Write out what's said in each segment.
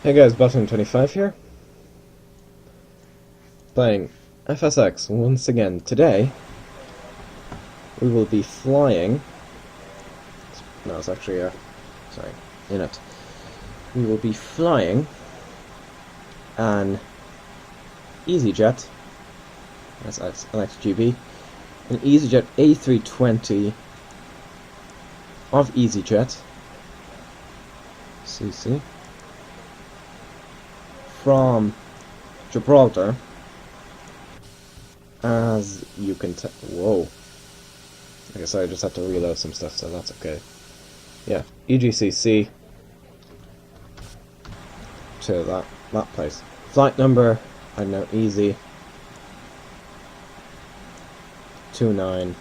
Hey guys, A320 here, playing FSX once again. Today, we will be flying, no it's actually in it. We will be flying an EasyJet, that's LXGB, an EasyJet A320 of EasyJet, CC, from Gibraltar, as you can tell. Whoa. I guess I just have to reload some stuff, so that's okay. Yeah, EGCC to that place. Flight number, I don't know, easy 29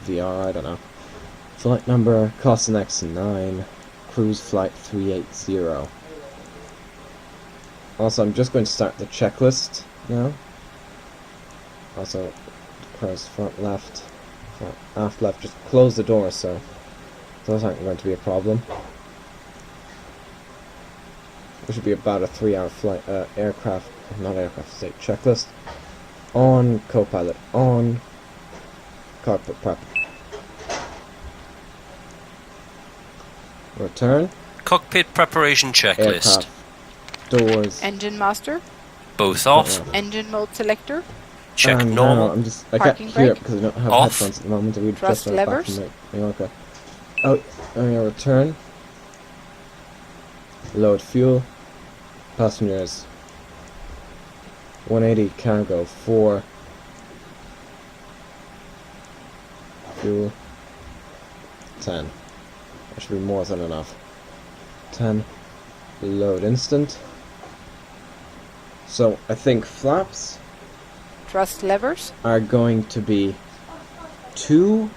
VR, I don't know. Flight number, Costa X9, cruise flight 380. Also, I'm just going to start the checklist now. Also, cross front left, front aft left, just close the door so those aren't going to be a problem. It should be about a 3-hour flight, state checklist. On, co-pilot on, cockpit prep. Return. Cockpit preparation checklist. Aircraft doors. Engine master. Both off. Engine mode selector. Check No, normal. I can't Parking hear it brake. because I don't have Off. headphones at the moment. We Thrust just went back levers. from Mallorca. Oh, return. Load fuel. Passengers. 180 cargo 4. Fuel 10. That should be more than enough. 10. Load instant. So I think flaps Thrust levers. are going to be 2/up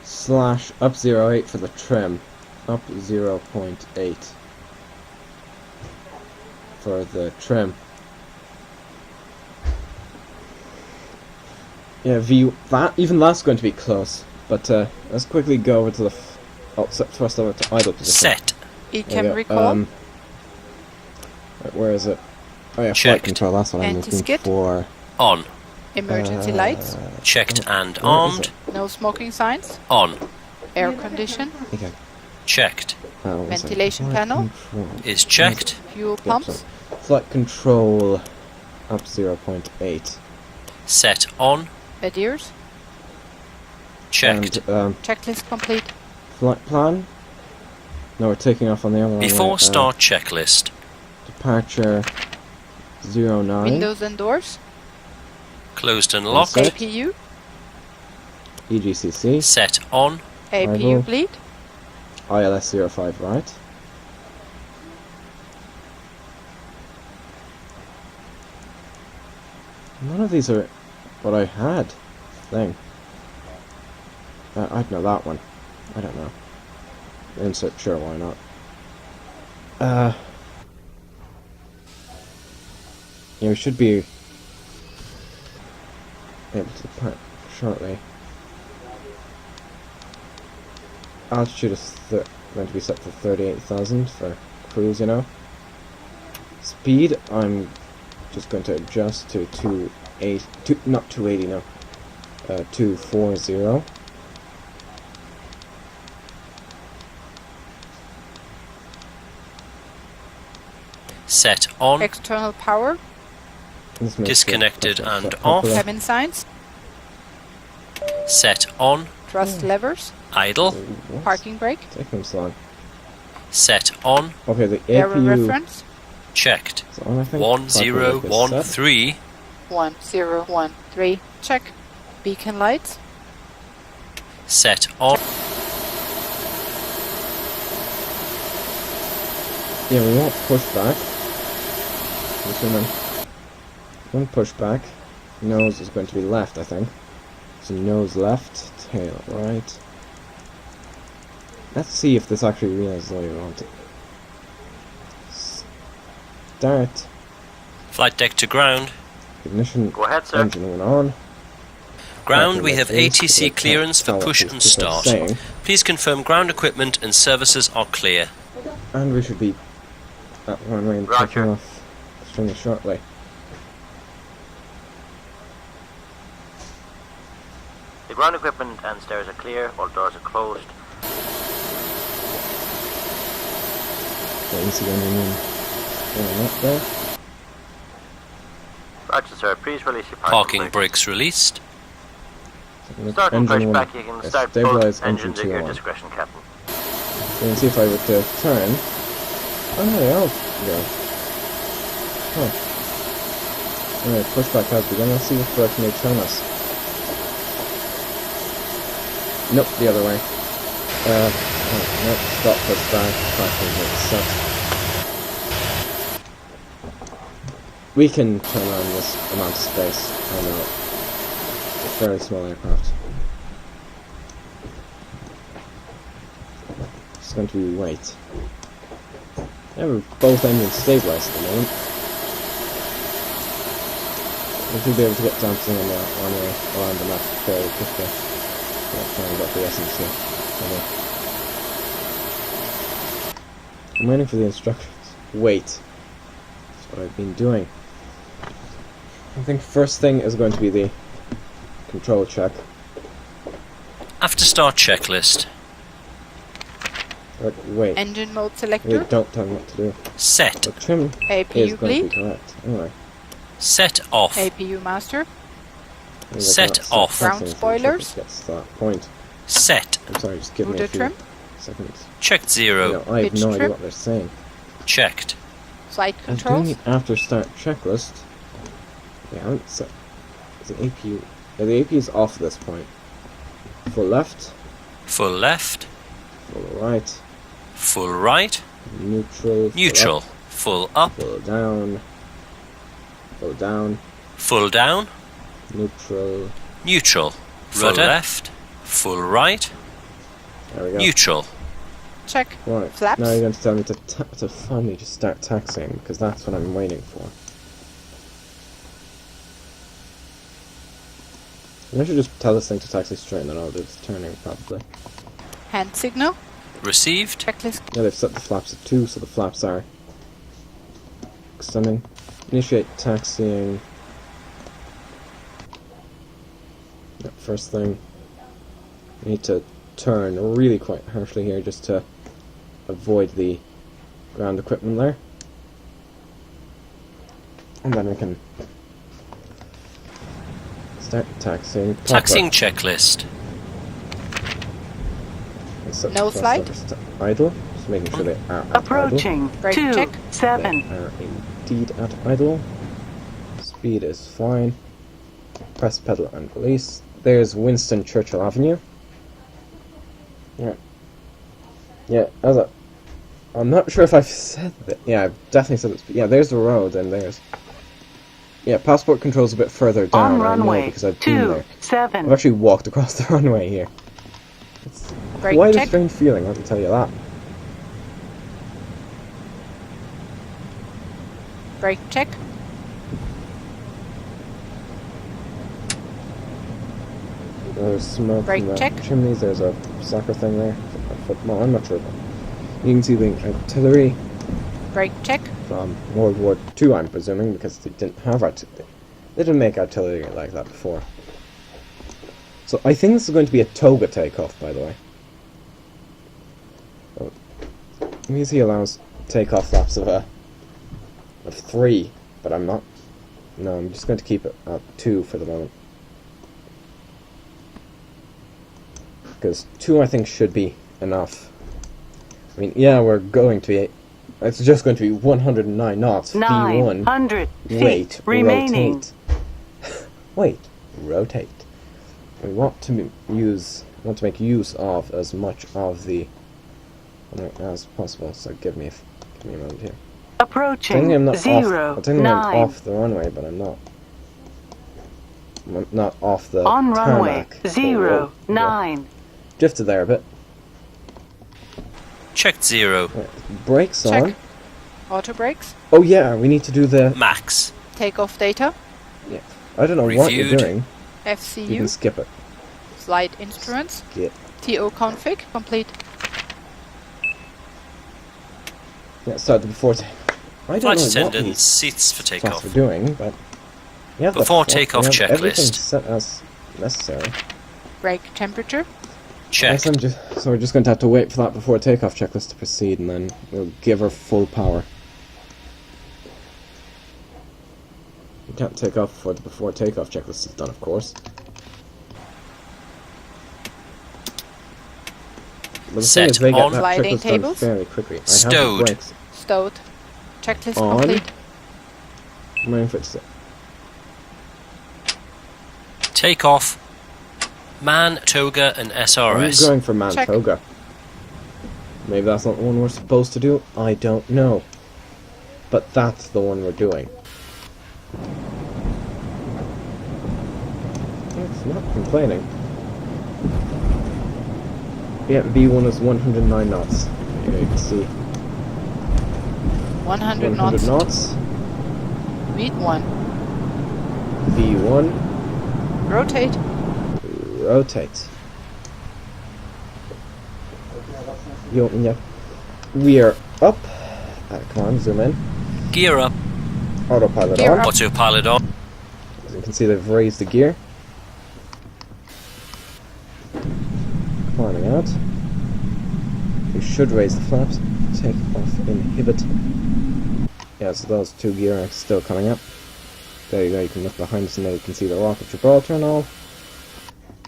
0.8 for the trim, up 0.8 for the trim. Yeah, even that's going to be close. But let's quickly go over to the thrust over to idle position. Set. Ecam recall. Right, where is it? Oh yeah, flight Checked. control. That's what I'm looking Anti-skid. for. On. Emergency lights. Checked and Where is armed. it? No smoking signs. On. Air condition. Okay. Checked. One second. Ventilation Flight panel. control. Is checked. Fuel Yep, pumps. so flight control up 0.8. Set on. Bed ears. Checked. And Checklist complete. flight plan. No, we're taking off on the other Before runway. start checklist. Departure 09. Windows and doors. Closed and locked. Set. APU. EGCC. Set on. APU Arrival. bleed. ILS 05 right. None of these are what I had. Thing. I'd know that one. I don't know. Insert, sure, why not? Yeah, we should be able to depart shortly. Altitude is going to be set for 38,000 for cruise, you know. Speed, I'm just going to adjust to 240. Set on. External power. This makes Disconnected it and properly. off. Cabin signs. Set on. Thrust levers. Idle. What's Parking brake. taking so long? Set on. Okay, the Error APU reference. Checked. is on, I think. 1013. 1013. Check. Beacon lights. Set on. Yeah, we won't push back. Assuming. One push back. Nose is going to be left, I think. So nose left, tail right. Let's see if this actually realizes all you want. Start. Flight deck to ground. Ignition. Go ahead, sir. Engine went on. Ground, we have Congratulations, ATC because clearance for that's push what and people are start. saying. Please confirm ground equipment and services are clear. And we should be at runway and taking Roger. off extremely shortly. The ground equipment and stairs are clear, all doors are closed. Let me see the engine going up there. Roger, sir. Please release your Parking brake. brakes released. Starting fresh Engine back, one, you can start stabilize both engines at engine your 2 on. discretion, Captain. So you can see if I were to turn. Oh no, they all go. Huh. Alright, pushback has begun. Let's see which direction they turn us. Nope, the other way. Nope, stop, pushback, parking brake set. We can turn around this amount of space. I know. It's a fairly small aircraft. It's going to be weight. Yeah, we're both engines stabilized at the moment. We should be able to get dancing on the runway around the map fairly quickly. Trying to get the essence here. I'm waiting for the instructions. Wait. That's what I've been doing. I think first thing is going to be the control check. After start checklist. Wait. Engine mode selector. Wait, don't tell me what to do. Set. The trim is APU going to be bleed. correct. Anyway. Set off. APU master. maybe I Set cannot off. something Ground until the ship spoilers. gets to that point. Set. I'm sorry, just give me a Rudder few trim. seconds. Checked 0. You know, I have Pitch no idea trim. what they're saying. Checked. Flight I was doing controls. the after start checklist. Yeah, it's the APU. Yeah, the APU is off at this point. Full left, Full left. full right, Full right. neutral, Neutral. Full up. full down, full down, Full down. neutral. Neutral. Full Rudder. left. Full right. There we go. Neutral. Check. Right. Flaps. Now you're going to tell me to finally just start taxiing, because that's what I'm waiting for. I should just tell this thing to taxi straight and then I'll do the turning, probably. Hand signal. Received. Checklist. Yeah, they've set the flaps at 2, so the flaps are extending. Initiate taxiing. Yep, first thing. We need to turn really quite harshly here just to avoid the ground equipment there. And then we can start taxiing. proper. Taxiing checklist. And set No the slide. flaps to idle, just making sure they are at Approaching Brake check. 27. They are indeed at idle. Speed is fine. Press pedal and release. There's Winston Churchill Avenue. Yeah. Yeah, I'm not sure if I've said that. Yeah, I've definitely said this. But yeah, there's the road and there's... Yeah, passport control's a bit further down. On I know runway because I've been there. 27. I've actually walked across the runway here. It's Brake quite a check. strange feeling, I can tell you that. Brake check. There's smoke Brake from the check. chimneys. There's a soccer thing there. Football. I'm not sure. You can see the artillery Brake check. from World War II, I'm presuming, because they didn't have artillery. They didn't make artillery like that before. So I think this is going to be a toga takeoff, by the way. Oh. He allows takeoff flaps of 3, but I'm not. No, I'm just going to keep it at 2 for the moment. Because 2 I think should be enough. I mean, yeah, we're going to be... It's just going to be 109 knots, V1. 900 feet Wait, remaining. rotate. Wait, rotate. We want to make use of as much of the as possible. So give me a moment here. Approaching I'm not off. 0, I think I'm 9. off the runway, but I'm not. I'm not off the On runway tarmac. 0, Oh, 9. drifted there a bit. Checked 0. Right, brakes Check. on. Auto brakes. Oh yeah, we need to do the. Max. Takeoff data. Yeah, I don't know what you're Reviewed. doing. You can FCU. skip it. Flight instruments. Skip. TO config. Complete. Yeah, start the before I don't Flight know what attendant, these seats for flaps takeoff. are doing, but we have Before the takeoff we have everything checklist. set as necessary. Brake temperature. Checked. So we're just going to have to wait for that before takeoff checklist to proceed, and then we'll give her full power. We can't take off before the before takeoff checklist is done, of course. But the thing Set is, they on. get that Sliding checklist done tables. fairly quickly. I have the Stowed. brakes Stowed. Checklist on. complete. I'm waiting for it to Takeoff. Man, toga, and I'm SRS. going for Check. Mantoga. Maybe that's not the one we're supposed to do. I don't know. But that's the one we're doing. It's not complaining. Yeah, V1 is 109 knots. Yeah, you can see. 100 100 knots. knots. Read 1. V1. Rotate. Rotate. Yeah. We are up. Come on, zoom in. Gear up. Autopilot Gear on. up. Autopilot on. As you can see, they've raised the gear. Climbing out. You should raise the flaps. Take off inhibit. Yeah, so those two gear are still coming up. There you go, you can look behind us and now you can see the rock of Gibraltar and all.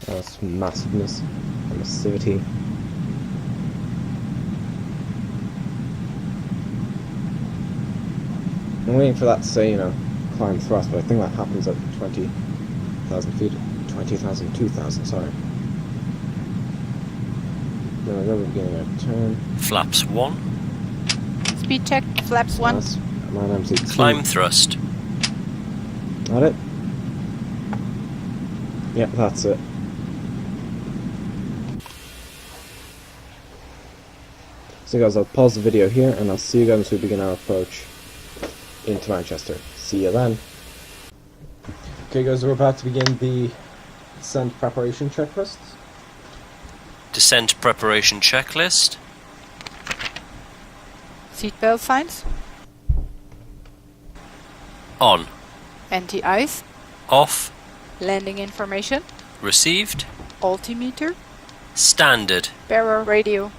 That's massiveness and massivity. I'm waiting for that to say, climb thrust, but I think that happens at 20,000 feet. 20,000, 2,000, sorry. There we go, we're beginning our turn. Flaps 1. Speed check. Flaps 1. That's man MC2. Climb thrust. Got it? Yep, that's it. So guys, I'll pause the video here and I'll see you guys as we begin our approach into Manchester. See you then. Okay guys, we're about to begin the descent preparation checklist. Descent preparation checklist. Seatbelt signs. On. Anti-ice. Off. Landing information. Received. Altimeter. Standard. Bearer radio.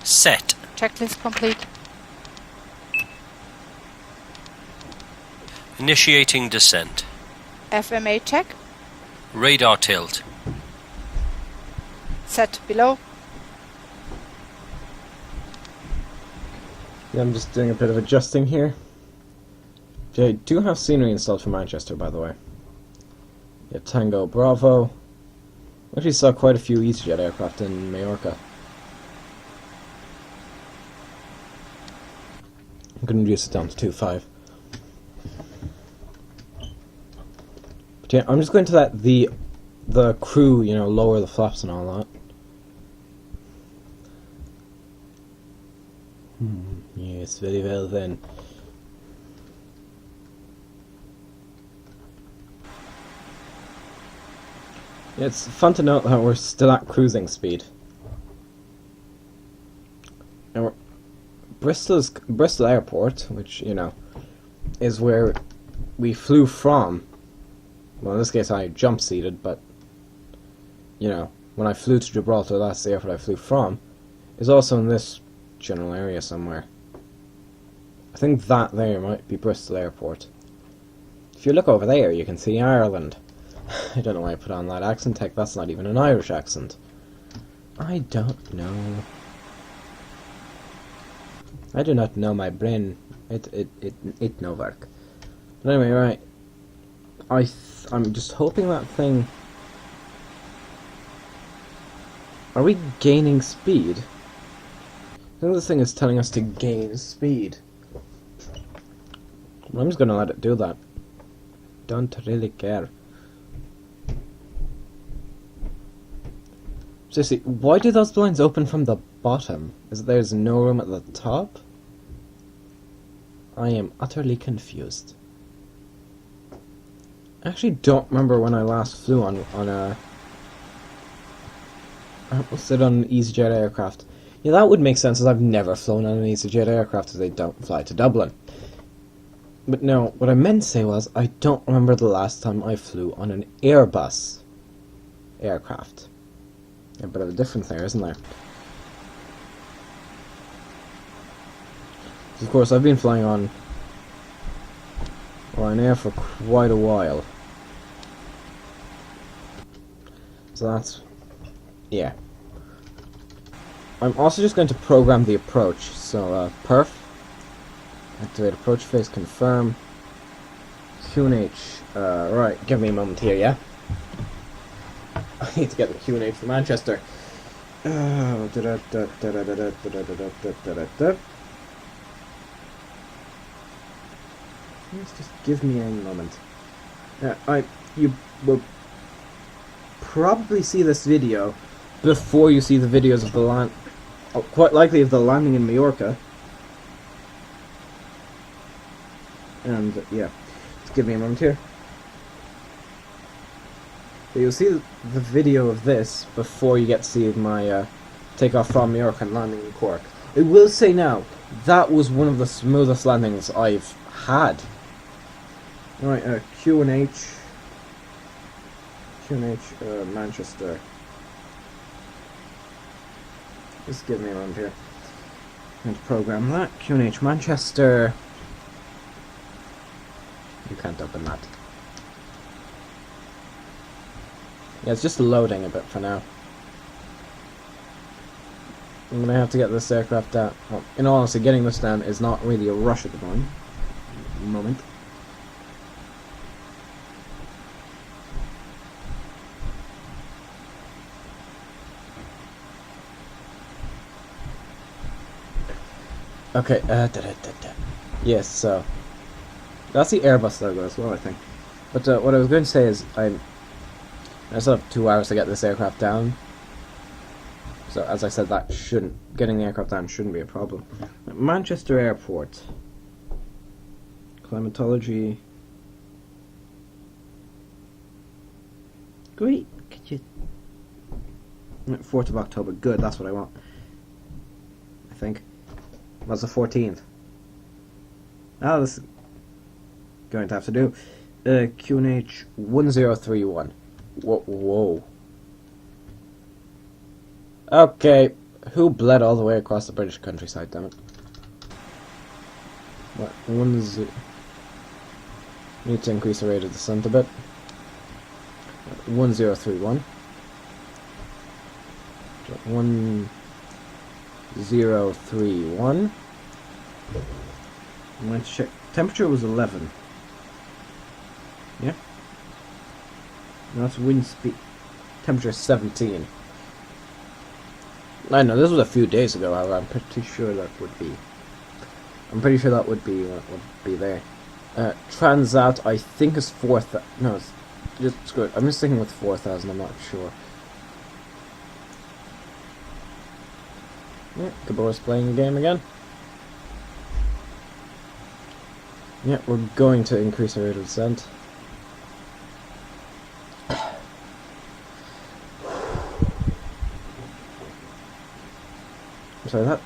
Set. Checklist complete. Initiating descent. FMA check. Radar tilt. Set below. Yeah, I'm just doing a bit of adjusting here. Okay, I do have scenery installed for Manchester, by the way. Yeah, Tango Bravo. We actually saw quite a few EasyJet aircraft in Majorca. I'm going to reduce it down to 2.5. But yeah, I'm just going to let the crew, lower the flaps and all that. Yes, very well then. It's fun to note that we're still at cruising speed. And Bristol Airport, which, is where we flew from. Well, in this case I jump seated, but, when I flew to Gibraltar, that's the airport I flew from, is also in this general area somewhere. I think that there might be Bristol Airport. If you look over there, you can see Ireland. I don't know why I put on that accent. Heck, that's not even an Irish accent. I don't know. I do not know my brain. It no work. But anyway, right. I'm just hoping that thing. Are we gaining speed? I think this thing is telling us to gain speed. I'm just gonna let it do that. Don't really care. Seriously, why do those blinds open from the bottom? Is it there's no room at the top? I am utterly confused. I actually don't remember when I last flew on an EasyJet aircraft. Yeah, that would make sense, as I've never flown on an EasyJet aircraft, as they don't fly to Dublin. But no, what I meant to say was, I don't remember the last time I flew on an Airbus aircraft. A bit of a difference there, isn't there? Of course, I've been flying on Ryanair for quite a while. So that's... yeah. I'm also just going to program the approach. So, perf. Activate approach phase, confirm. QNH. Right, give me a moment here, yeah? I need to get the QNH for Manchester. Just give me a moment. You will probably see this video before you see the videos of the land. Oh, quite likely of the landing in Mallorca. And yeah, just give me a moment here. So you'll see the video of this before you get to see my takeoff from Mallorca and landing in Cork. I will say now, that was one of the smoothest landings I've had. Right, QNH, Manchester. Just give me a moment here. I'm going to program that. QNH Manchester. You can't open that. Yeah, it's just loading a bit for now. I'm gonna have to get this aircraft down. Well, in all honesty, getting this down is not really a rush at the moment. Okay, yes, so that's the Airbus logo as well, I think. But what I was going to say is I still have 2 hours to get this aircraft down. So as I said, getting the aircraft down shouldn't be a problem. Manchester Airport. Climatology. Great. Could you 4th of October. Good, that's what I want. I think. That's the 14th. Now this is going to have to do. QNH 1031. Whoa. Okay, who bled all the way across the British countryside, damn it. What, need to increase the rate of descent a bit. 1031. 1031. Let's check. Temperature was 11. Yeah? No, that's wind speed. Temperature 17. I know this was a few days ago, however, I'm pretty sure that would be. I'm pretty sure that would be what would be there. Transat, I think is 4,000. No, it's just screw it. I'm just sticking with 4,000. I'm not sure. Yeah, Gabor's playing the game again. Yeah, we're going to increase our rate of descent. Sorry, that.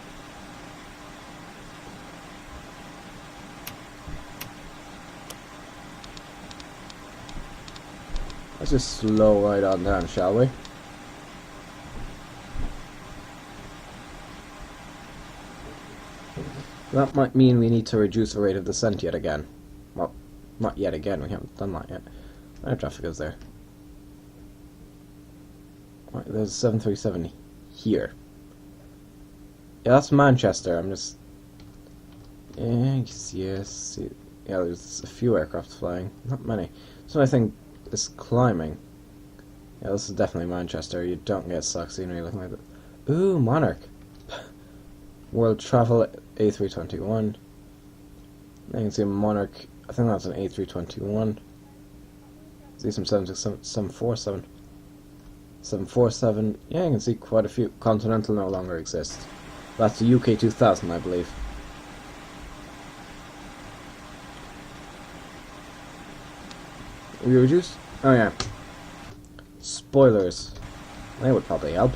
Let's just slow right on down, shall we? That might mean we need to reduce the rate of descent yet again. Well, not yet again, we haven't done that yet. Air traffic is there. Right, there's a 737 here. Yeah, that's Manchester. I'm just... yes. Yeah, there's a few aircraft flying. Not many. So I think it's climbing. Yeah, this is definitely Manchester. You don't get stock scenery looking like that. Ooh, Monarch. World Travel A321. I can see a Monarch. I think that's an A321. See some 747. 747. Yeah, I can see quite a few. Continental no longer exists. That's the UK 2000, I believe. We reduce? Oh yeah. Spoilers. They would probably help.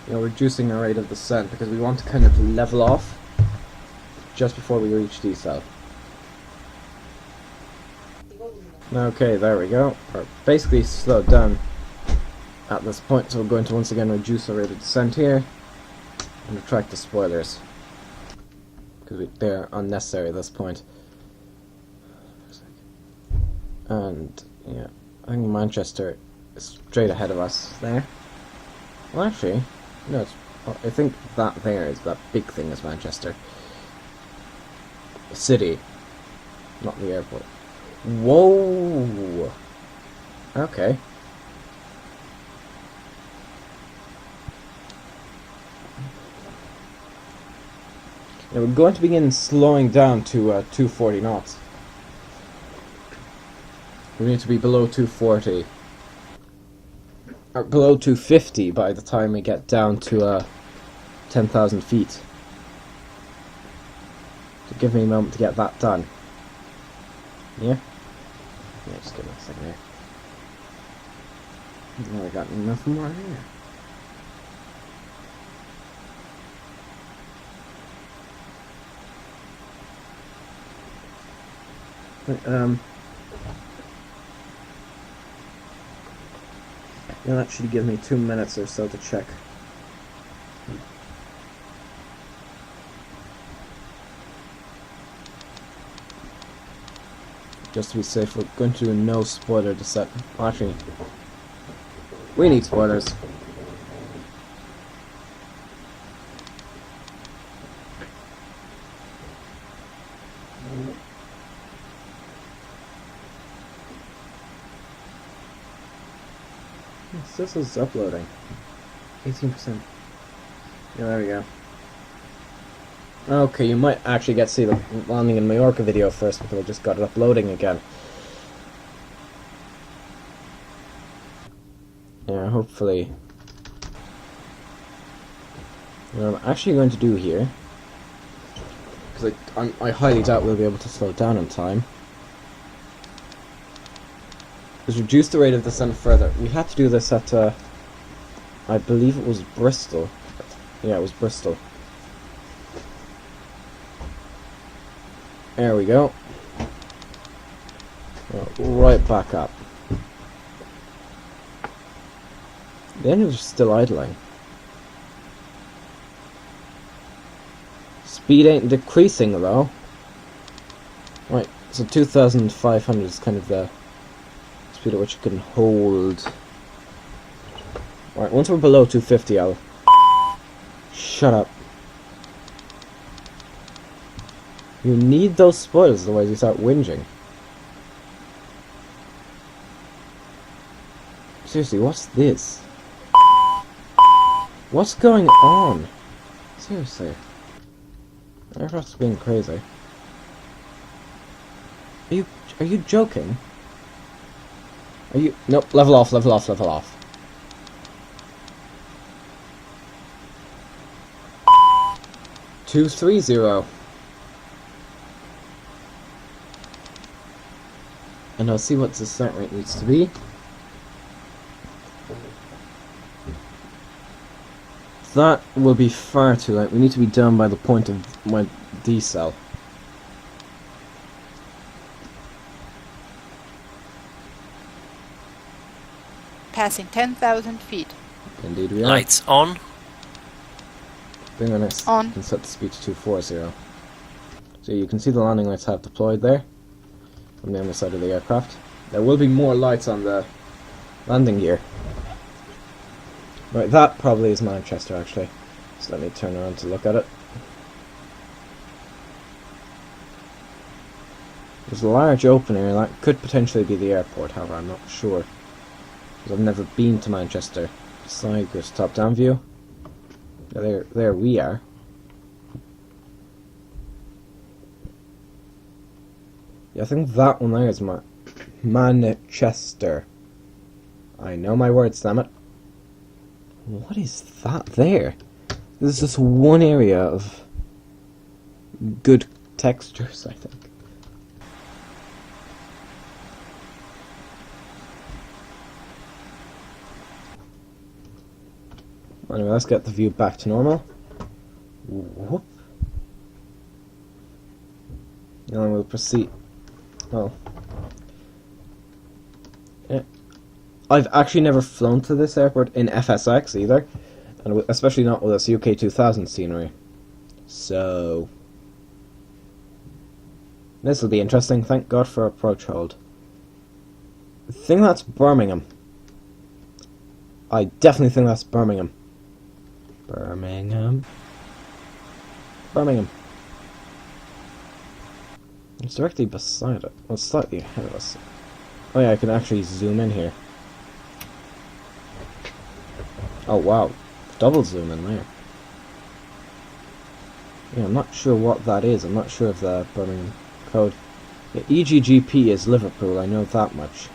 reducing our rate of descent because we want to kind of level off just before we reach decel. Okay, there we go. We're basically slowed down at this point, so we're going to once again reduce our rate of descent here and retract the spoilers because they're unnecessary at this point. And yeah, I think Manchester is straight ahead of us there. Well, actually, no, I think that big thing is Manchester. The city, not the airport. Whoa! Okay. Now we're going to begin slowing down to 240 knots. We need to be below 240. Or below 250 by the time we get down to 10,000 feet. So give me a moment to get that done. Yeah? Yeah, just give me a second here. No, I got nothing more here. You'll actually give me 2 minutes or so to check. Just to be safe, we're going to do a no spoiler descent. Actually, we need spoilers. This is uploading. 18%. Yeah, there we go. Okay, you might actually get to see the landing in Mallorca video first because I just got it uploading again. Yeah, hopefully. What I'm actually going to do here, because I highly doubt we'll be able to slow down in time, is reduce the rate of descent further. We had to do this at, I believe it was Bristol. Yeah, it was Bristol. There we go. Right back up. The engine's still idling. Speed ain't decreasing though. Right, so 2,500 is kind of the speed at which you can hold. Right, once we're below 250, I'll... Shut up. You need those spoilers, otherwise you start whinging. Seriously, what's this? What's going on? Seriously. Aircraft's being crazy. Are you joking? Are you... Nope, level off, level off, level off. Two, 3-0. And I'll see what the descent rate needs to be. That will be far too late. We need to be down by the point of my decel. Passing 10,000 feet. Indeed we are. Lights on. Bring on this. On. And set the speed to 240. So you can see the landing lights have deployed there. On the other side of the aircraft. There will be more lights on the landing gear. Right, that probably is Manchester actually. So let me turn around to look at it. There's a large open area that could potentially be the airport, however I'm not sure. Because I've never been to Manchester. Side goes top down view. There we are. Yeah, I think that one there is Manchester. I know my words, damn it. What is that there? There's just one area of good textures, I think. Anyway, let's get the view back to normal. Whoop. And then we'll proceed. Well, yeah. I've actually never flown to this airport in FSX either, and especially not with this UK 2000 scenery. So this will be interesting. Thank God for approach hold. I think that's Birmingham. I definitely think that's Birmingham. Birmingham. It's directly beside it. Well, it's slightly ahead of us. Oh yeah, I can actually zoom in here. Oh wow, double zoom in there. Yeah, I'm not sure what that is. I'm not sure of the Birmingham code. Yeah, EGGP is Liverpool, I know that much.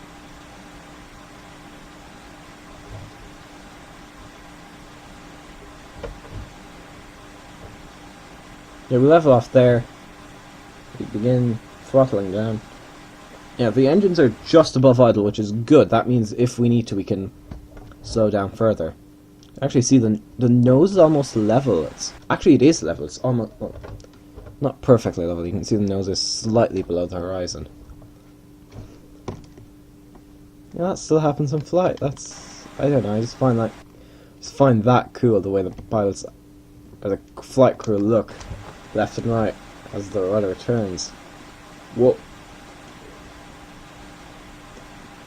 Yeah, we level off there. We begin throttling down. Yeah, the engines are just above idle, which is good. That means if we need to, we can slow down further. Actually, see the nose is almost level. Actually, it is level. It's almost, well, not perfectly level. You can see the nose is slightly below the horizon. Yeah, that still happens in flight. That's, I don't know. I just find that cool, the way the pilots or the flight crew look left and right as the rudder turns. Whoa.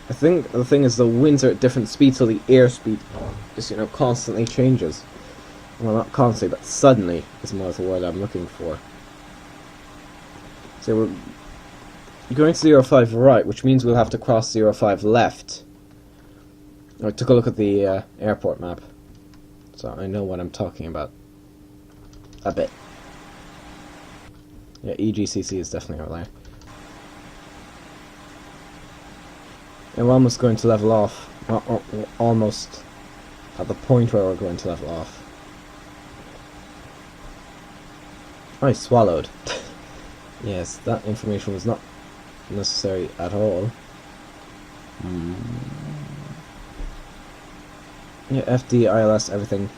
I think the thing is the winds are at different speeds, so the airspeed just, you know, constantly changes. Well, not constantly, but suddenly is more the word I'm looking for. So we're going to 05 right, which means we'll have to cross 05 left. I took a look at the airport map, so I know what I'm talking about. A bit. Yeah, EGCC is definitely over there. And we're almost going to level off. Almost at the point where we're going to level off. I swallowed. Yes, that information was not necessary at all. Yeah, FD, ILS, everything.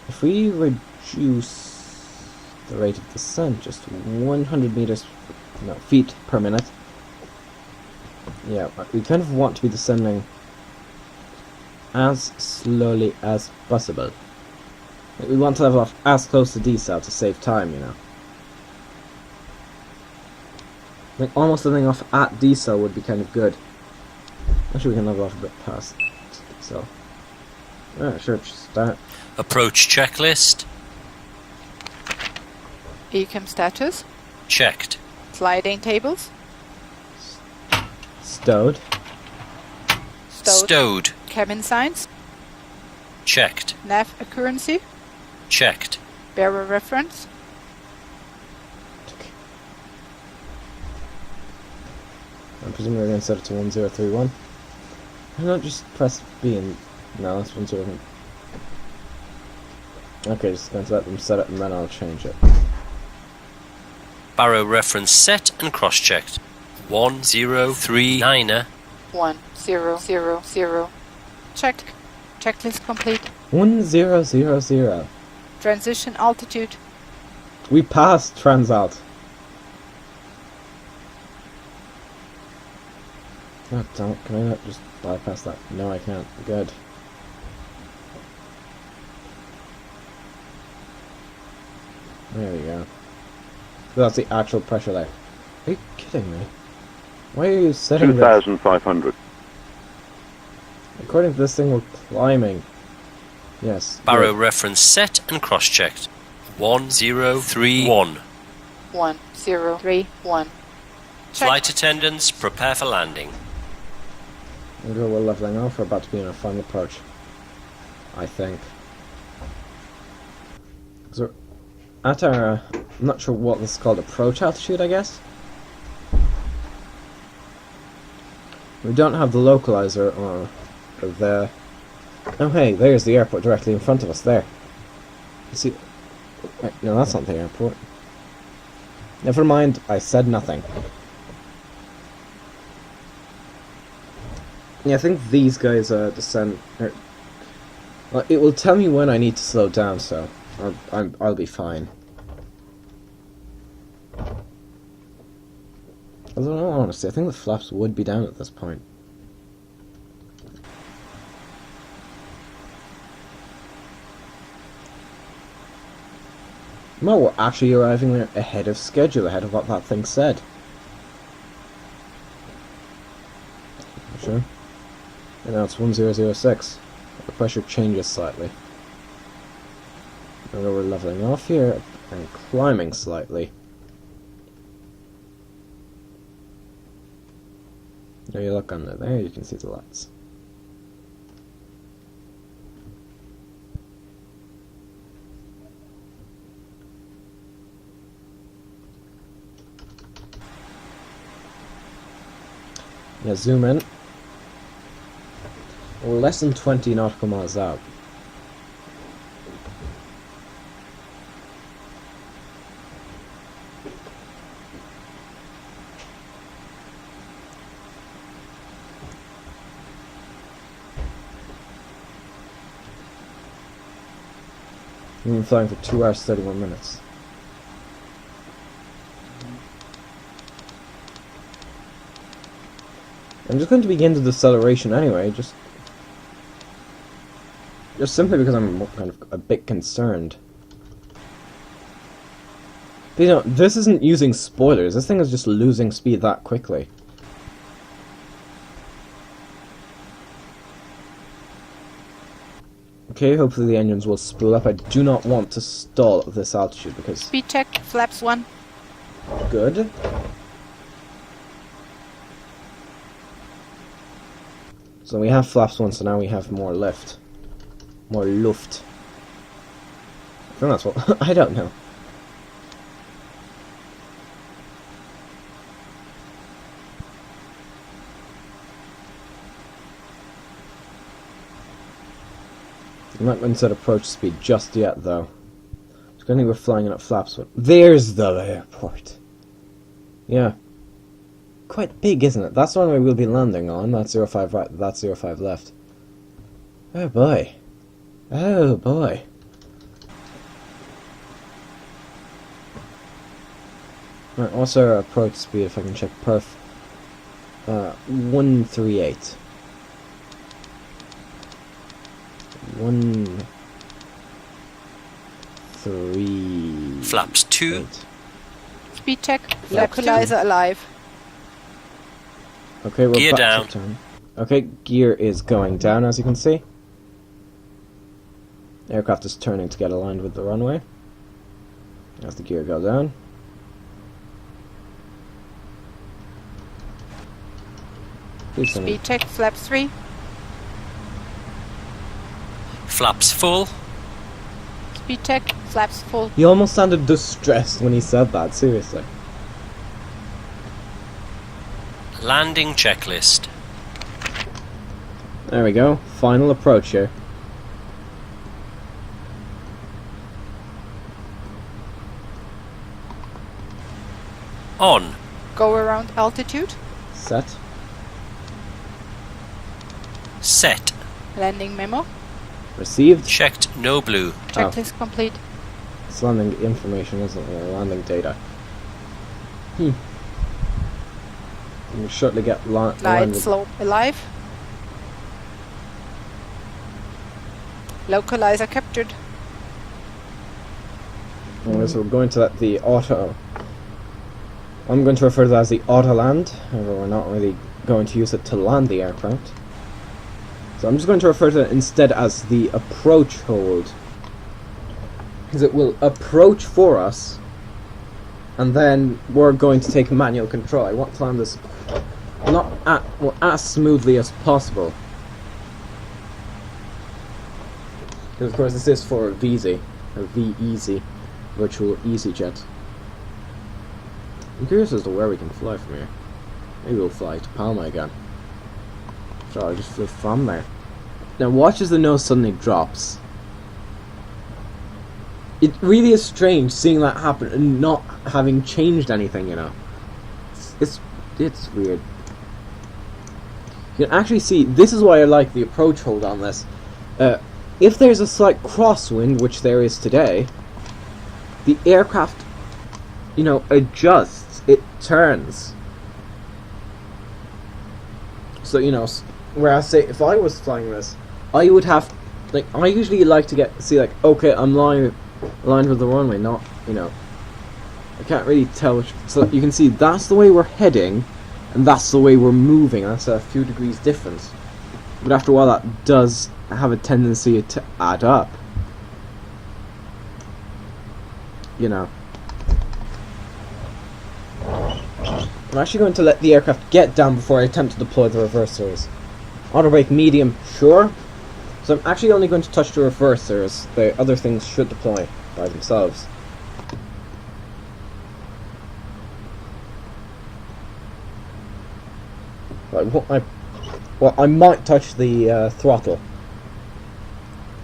If we reduce the rate of descent just 100 meters, no, feet per minute. Yeah, we kind of want to be descending as slowly as possible. We want to level off as close to decel to save time, you know. Like almost leveling off at decel would be kind of good. Actually, we can level off a bit past decel. Yeah, sure, start. Approach checklist. Ecam status. Checked. Sliding tables. Stowed. Stowed. Cabin signs. Checked. Nav accuracy. Checked. Bearer reference. I'm presuming we're going to set it to 1031. Why not just press B and... No, that's 1031. Okay, just going to let them set it and then I'll change it. Barrow reference set and cross-checked. 1039er. 1000. Checked. Checklist complete. 1000. Transition altitude. We passed Transalt. Oh, don't, can I not just bypass that? No, I can't. Good. There we go. That's the actual pressure there. Are you kidding me? Why are you setting 2,500. According to this thing, we're climbing. Yes. Barrow good. reference set and cross-checked. 1031. 1031. Flight attendants, prepare for landing. We're leveling off. We're about to be in our final approach. I think. So, at our, I'm not sure what this is called, approach altitude, I guess? We don't have the localizer or the... Oh hey, there's the airport directly in front of us, there. You see... Wait, no, that's not the airport. Never mind, I said nothing. Yeah, I think these guys descend... Well, it will tell me when I need to slow down, so I'll be fine. Although, in all honesty, I think the flaps would be down at this point. No, we're actually arriving there ahead of schedule, ahead of what that thing said. Sure. And now it's 1006. The pressure changes slightly. And we're leveling off here and climbing slightly. Now you look under there, you can see the lights. Yeah, zoom in. We're less than 20 nautical miles out. We've been flying for 2 hours 31 minutes. I'm just going to begin the deceleration anyway, just simply because I'm kind of a bit concerned. But, you know, this isn't using spoilers, this thing is just losing speed that quickly. Okay, hopefully the engines will spool up. I do not want to stall at this altitude because... Speed check, flaps 1. Good. So we have flaps 1, so now we have more lift. More luft. I think that's what... I don't know. I'm not going to set approach speed just yet, though. It's going to be we're flying in at flaps 1. There's the airport. Yeah. Quite big, isn't it? That's the runway we'll be landing on. That's 05 right, that's 05 left. Oh boy. Oh boy. Right, what's our approach speed if I can check perf? 138. 1 3 Flaps 2. 8. Speed check, Flaps localizer alive. Okay, we're Gear back down. to turn. Okay, gear is going down, as you can see. Aircraft is turning to get aligned with the runway. As the gear goes down. Please tell me- Speed check, flaps 3. Flaps full. Speed check, flaps full. He almost sounded distressed when he said that, seriously. Landing checklist. There we go, final approach here. On. Go around altitude. Set. Set. Landing memo. Received. Checked no blue. Checklist complete. It's landing information, isn't it? Landing data. We'll shortly get Glide landed. slope alive. Localizer captured. Okay, so we're going to let the auto... I'm going to refer to that as the auto land, however we're not really going to use it to land the aircraft. So I'm just going to refer to it instead as the approach hold. Because it will approach for us, and then we're going to take manual control. I want to land this as smoothly as possible. Because of course this is for VEASY, or V-Easy, Virtual EasyJet. I'm curious as to where we can fly from here. Maybe we'll fly to Palma again. So I just flew from there. Now watch as the nose suddenly drops. It really is strange seeing that happen and not having changed anything, you know. It's weird. You can actually see, this is why I like the approach hold on this. if there's a slight crosswind, which there is today, the aircraft, you know, adjusts, it turns. So, you know, whereas say if I was flying this, I would have, like, I usually like to see like, okay, I'm aligned with the runway, not, you know, I can't really tell which, so you can see that's the way we're heading, and that's the way we're moving. That's a few degrees difference. But after a while, that does have a tendency to add up. You know. I'm actually going to let the aircraft get down before I attempt to deploy the reversers. Auto brake medium, sure. So I'm actually only going to touch the reversers. The other things should deploy by themselves. Well, I might touch the throttle.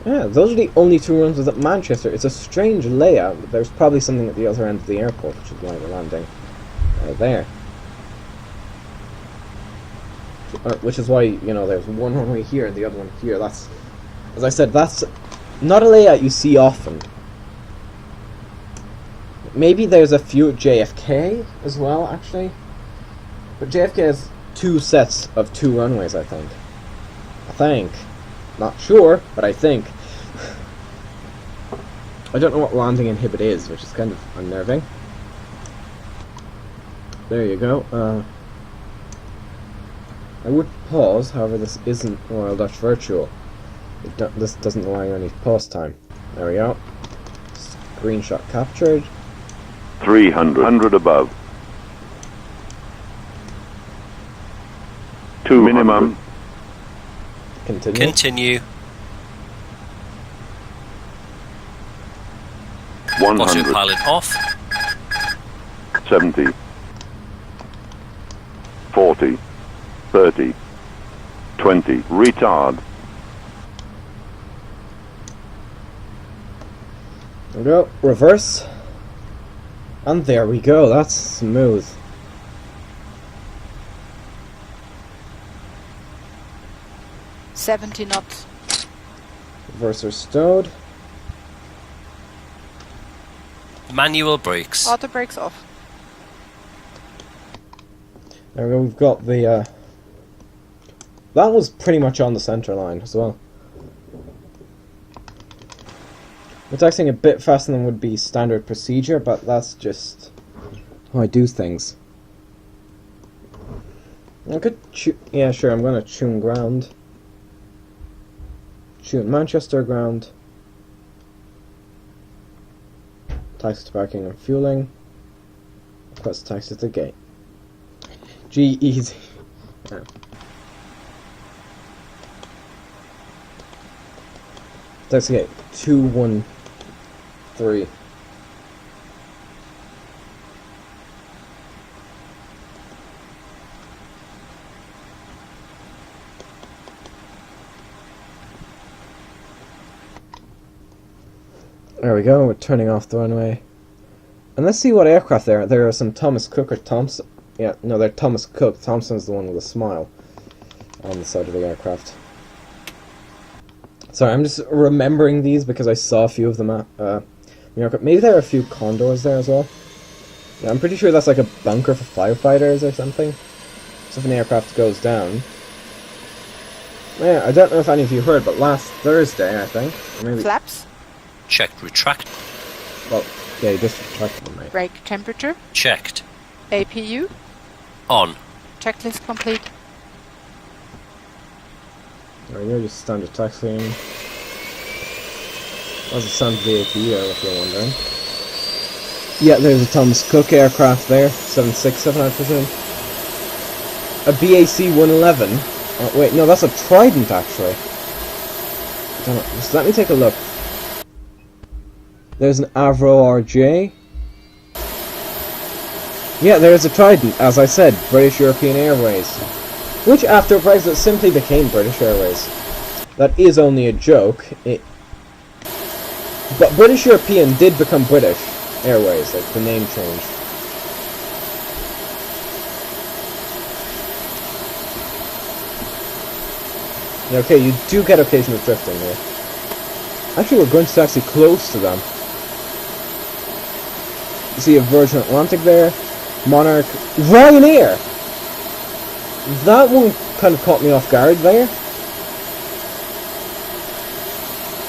Yeah, those are the only 2 runs at Manchester. It's a strange layout, but there's probably something at the other end of the airport, which is why we're landing there. Which is why, you know, there's one runway here and the other one here. That's, as I said, that's not a layout you see often. Maybe there's a few at JFK as well, actually. But JFK has 2 sets of 2 runways, I think. Not sure, but I think. I don't know what landing inhibit is, which is kind of unnerving. There you go. I would pause, however this isn't Royal Dutch Virtual. This doesn't allow you any pause time. There we go. Screenshot captured. 300 above. 2 minimum. Continue. Continue. 100. Autopilot off. 70. 40. 30. 20. Retard. There we go. Reverse. And there we go. That's smooth. Seventy knots. Reverser stowed. Manual brakes. Auto brakes off. There we go. We've got the. That was pretty much on the center line as well. We're taxiing a bit faster than would be standard procedure, but that's just how I do things. I could yeah, sure, I'm gonna tune ground. Tune Manchester ground. Taxi to parking and fueling. Request taxi to the gate. Gee, easy. Yeah. Taxi gate 213. There we go, we're turning off the runway. And let's see what aircraft there are. There are some Thomas Cook or Thompson. Yeah, no, they're Thomas Cook. Thompson's the one with a smile on the side of the aircraft. Sorry, I'm just remembering these because I saw a few of them at maybe there are a few Condors there as well. Yeah, I'm pretty sure that's like a bunker for firefighters or something. So if an aircraft goes down. Yeah, I don't know if any of you heard, but last Thursday, I think, or maybe. Flaps. Checked retract. Well, yeah, you just retracted them, mate. Brake temperature. Checked. APU. On. Checklist complete. There you go, just standard taxiing. How's the sound of the APU, if you're wondering. Yeah, there's a Thomas Cook aircraft there, 767 I presume. A BAC 111. Oh, wait, no, that's a Trident actually. I don't know. Just let me take a look. There's an Avro RJ. Yeah, there's a Trident, as I said, British European Airways. Which, after a Brexit, simply became British Airways. That is only a joke. But British European did become British Airways, like the name change. Okay, you do get occasional drifting here. Actually, we're going to taxi close to them. You see a Virgin Atlantic there. Monarch. Ryanair! That one kind of caught me off guard there.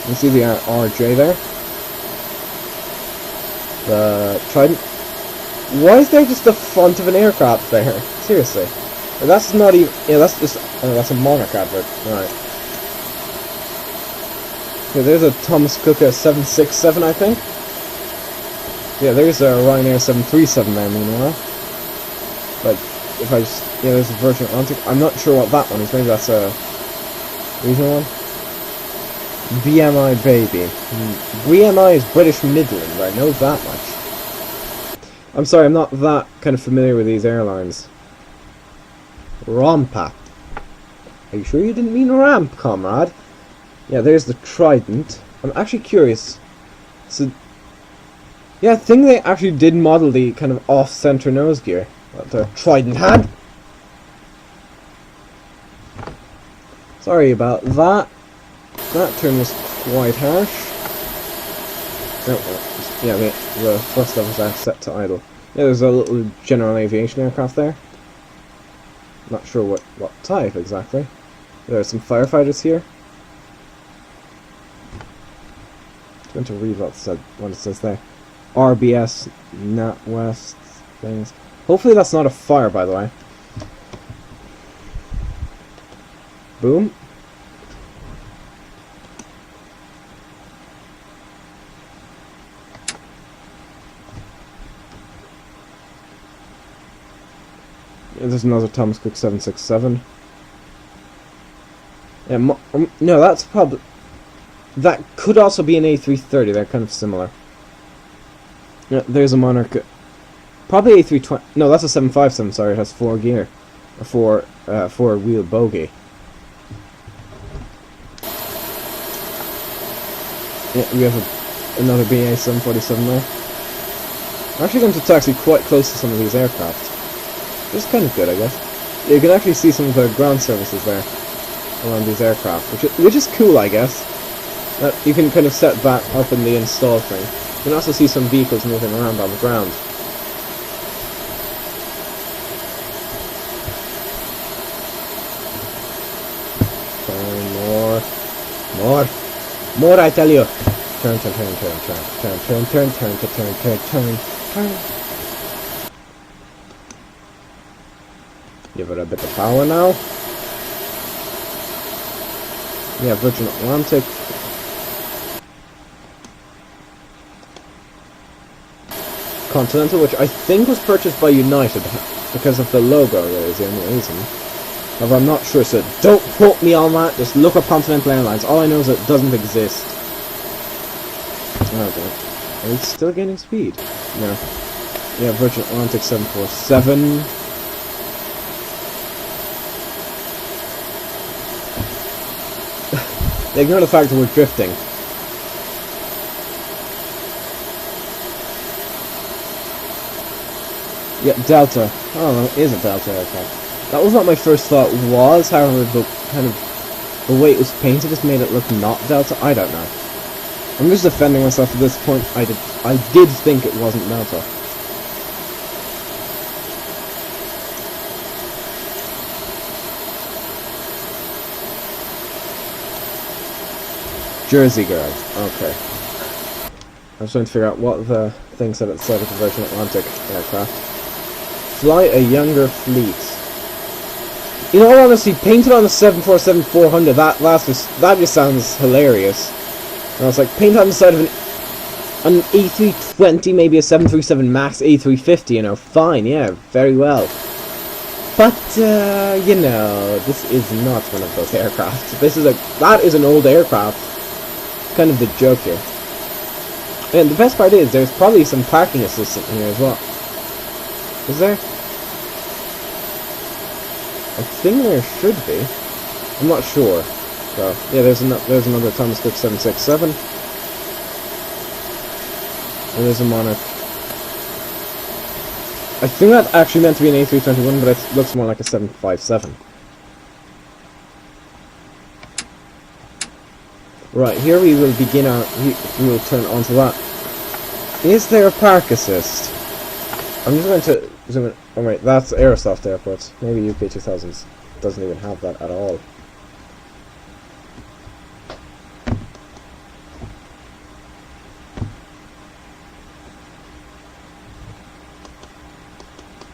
You see the RJ there. The Trident. Why is there just the front of an aircraft there? Seriously. That's not even... Yeah, that's just... Oh, that's a Monarch advert. Right. Okay, there's a Thomas Cook 767, I think. Yeah, there's a Ryanair 737 there, meanwhile. But if I just... Yeah, there's a Virgin Atlantic. I'm not sure what that one is. Maybe that's a... regional one? BMI baby. BMI is British Midland, I know that much. I'm sorry, I'm not that kind of familiar with these airlines. Rompa. Are you sure you didn't mean ramp, comrade? Yeah, there's the Trident. I'm actually curious. So, yeah, I think they actually did model the kind of off-center nose gear that the Trident had. Sorry about that. That turn was quite harsh. Oh, yeah, the first levels are set to idle. Yeah, there's a little general aviation aircraft there. Not sure what type exactly. There are some firefighters here. I'm going to read what it says there. RBS, NatWest, things. Hopefully that's not a fire, by the way. Boom. There's another Thomas Cook 767. Yeah, no, that's probably... That could also be an A330, they're kind of similar. Yeah, there's a Monarch... Probably A320... No, that's a 757, sorry, it has 4 gear. A 4-wheel bogie. Yeah, we have another BA 747 there. I'm actually going to taxi quite close to some of these aircraft. It's kind of good, I guess. Yeah, you can actually see some of the ground services there around these aircraft, which is cool, I guess. You can kind of set that up in the install thing. You can also see some vehicles moving around on the ground. Turn more, I tell you. Turn, turn, turn, turn, turn, turn, turn, turn, turn, turn, turn, turn, turn. Give it a bit of power now. Yeah, Virgin Atlantic. Continental, which I think was purchased by United because of the logo, there is the only reason. However, I'm not sure, so don't quote me on that. Just look up Continental Airlines. All I know is it doesn't exist. Oh, boy. Are we still gaining speed? No. Yeah, Virgin Atlantic 747. Ignore the fact that we're drifting. Yeah, Delta. Oh, it is a Delta aircraft. That was what my first thought was, however, the way it was painted just made it look not Delta. I don't know. I'm just defending myself at this point. I did think it wasn't Delta. Jersey girl. Okay. I was trying to figure out what the thing said at the side of the Virgin Atlantic aircraft. Fly a younger fleet. In all honesty, painted on the 747-400, that just sounds hilarious. And I was like, paint on the side of an A320, maybe a 737 MAX A350, you know, fine, yeah, very well. But, you know, this is not one of those aircraft. That is an old aircraft. Kind of the joke here. And the best part is, there's probably some parking assistant here as well. Is there? I think there should be. I'm not sure. So, yeah, there's another Thomas Cook 767. And there's a Monarch. I think that's actually meant to be an A321, but it looks more like a 757. Right, here we will begin our... We will turn onto that. Is there a park assist? I'm just going to zoom in. Oh wait, that's Aerosoft Airport. Maybe UK 2000s doesn't even have that at all.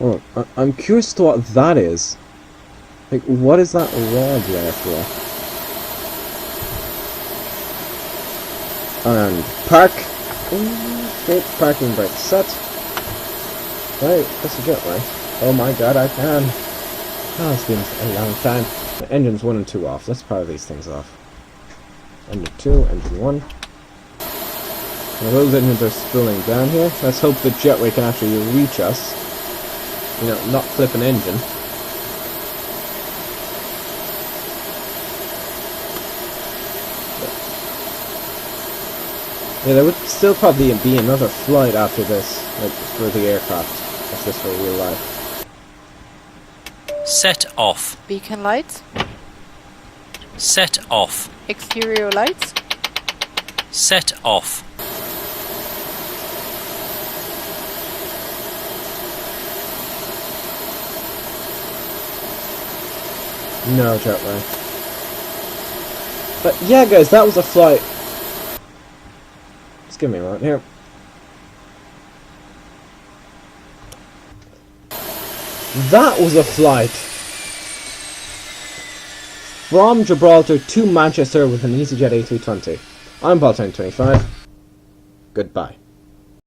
Oh, I'm curious to what that is. Like, what is that rod there for? And park. Straight parking brake set. Right, that's a jetway. Oh my god, I can. Oh, it's been a long time. The engines 1 and 2 off. Let's power these things off. Engine 2, engine 1. Now those engines are spooling down here. Let's hope the jetway can actually reach us. You know, not flip an engine. Yeah, there would still probably be another flight after this, like, for the aircraft, if this were real life. Set off. Beacon lights. Set off. Exterior lights. Set off. No jetway. But yeah, guys, that was a flight. Just give me a moment here. That was a flight from Gibraltar to Manchester with an EasyJet A320. I'm Paul 25. Goodbye.